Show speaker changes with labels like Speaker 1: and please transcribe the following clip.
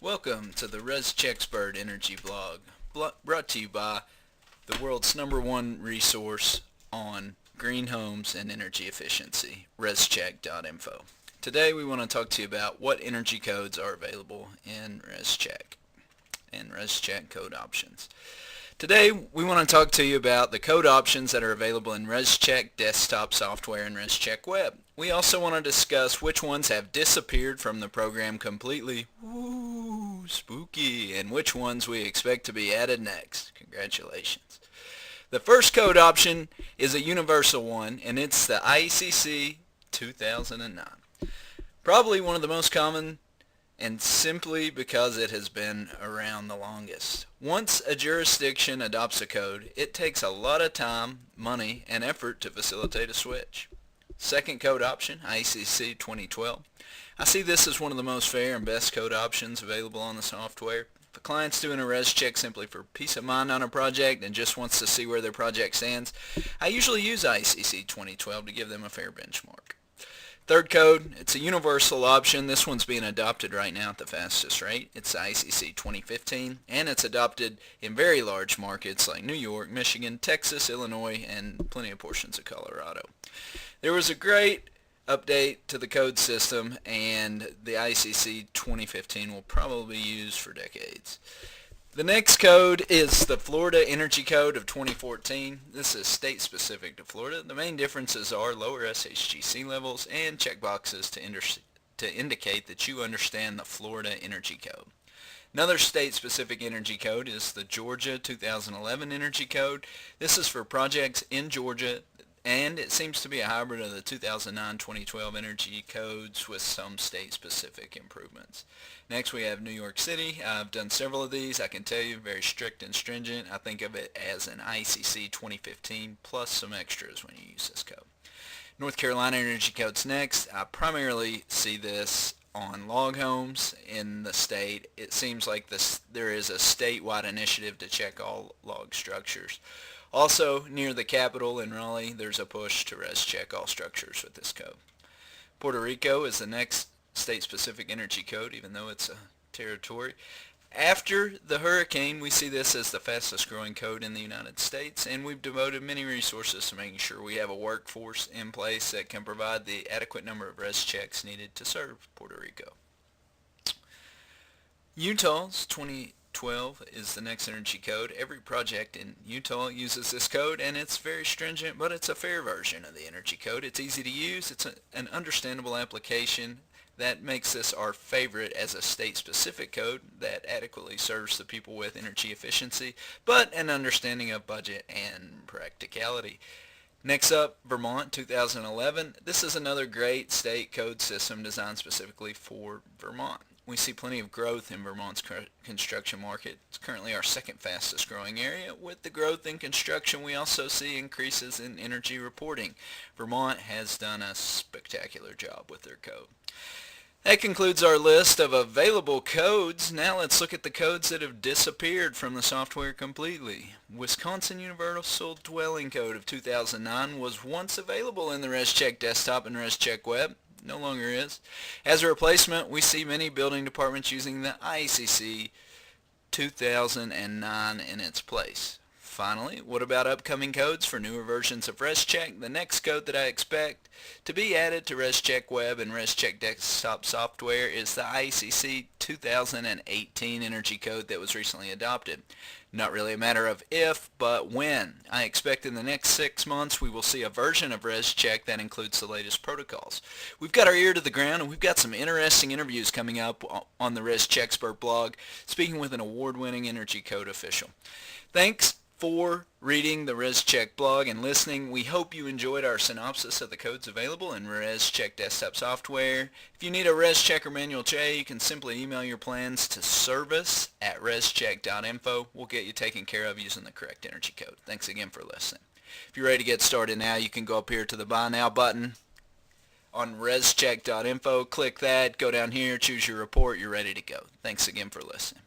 Speaker 1: Welcome to the Rescheck Energy Blog, brought to you by the world's #1 resource on green homes and energy efficiency, rescheck.info. Today we want to talk to you about what energy codes are available in Rescheck and Rescheck code options. Today we want to talk to you about the code options that are available in Rescheck desktop software and Rescheck web. We also want to discuss which ones have disappeared from the program completely, woo, spooky, and which ones we expect to be added next. Congratulations. The first code option is a universal one, and it's the IECC 2009. Probably one of the most common, and simply because it has been around the longest. Once a jurisdiction adopts a code, it takes a lot of time, money, and effort to facilitate a switch. Second code option, IECC 2012. I see this as one of the most fair and best code options available on the software. If a client's doing a Rescheck simply for peace of mind on a project and just wants to see where their project stands, I usually use IECC 2012 to give them a fair benchmark. Third code, it's a universal option. This one's being adopted right now at the fastest rate. It's IECC 2015, and it's adopted in very large markets like New York, Michigan, Texas, Illinois, and plenty of portions of Colorado. There was a great update to the code system, and the IECC 2015 will probably be used for decades. The next code is the Florida Energy Code of 2014. This is state-specific to Florida. The main differences are lower SHGC levels and checkboxes to indicate that you understand the Florida Energy Code. Another state-specific energy code is the Georgia 2011 Energy Code. This is for projects in Georgia, and it seems to be a hybrid of the 2009-2012 energy codes with some state-specific improvements. Next we have New York City. I've done several of these. I can tell you, very strict and stringent. I think of it as an IECC 2015 plus some extras when you use this code. North Carolina Energy Code's next. I primarily see this on log homes in the state. It seems like there is a statewide initiative to check all log structures. Also, near the capital in Raleigh, there's a push to Rescheck all structures with this code. Puerto Rico is the next state-specific energy code, even though it's a territory. After the hurricane, we see this as the fastest growing code in the United States, and we've devoted many resources to making sure we have a workforce in place that can provide the adequate number of Reschecks needed to serve Puerto Rico. Utah's 2012 is the next energy code. Every project in Utah uses this code, and it's very stringent, but it's a fair version of the energy code. It's easy to use. It's an understandable application that makes this our favorite as a state-specific code that adequately serves the people with energy efficiency, but an understanding of budget and practicality. Next up, Vermont 2011. This is another great state code system designed specifically for Vermont. We see plenty of growth in Vermont's construction market. It's currently our second fastest growing area. With the growth in construction, we also see increases in energy reporting. Vermont has done a spectacular job with their code. That concludes our list of available codes. Now let's look at the codes that have disappeared from the software completely. Wisconsin Universal Dwelling Code of 2009 was once available in the Rescheck desktop and Rescheck web. No longer is. As a replacement, we see many building departments using the IECC 2009 in its place. Finally, what about upcoming codes for newer versions of Rescheck? The next code that I expect to be added to Rescheck web and Rescheck desktop software is the IECC 2018 energy code that was recently adopted. Not really a matter of if, but when. I expect in the next 6 months we will see a version of Rescheck that includes the latest protocols. We've got our ear to the ground, and we've got some interesting interviews coming up on the Rescheck blog, speaking with an award-winning energy code official. Thanks for reading the Rescheck blog and listening. We hope you enjoyed our synopsis of the codes available in Rescheck desktop software. If you need a Rescheck or manual J, you can simply email your plans to service@rescheck.info. We'll get you taken care of using the correct energy code. Thanks again for listening. If you're ready to get started now, you can go up here to the Buy Now button on rescheck.info. Click that, go down here, choose your report. You're ready to go. Thanks again for listening.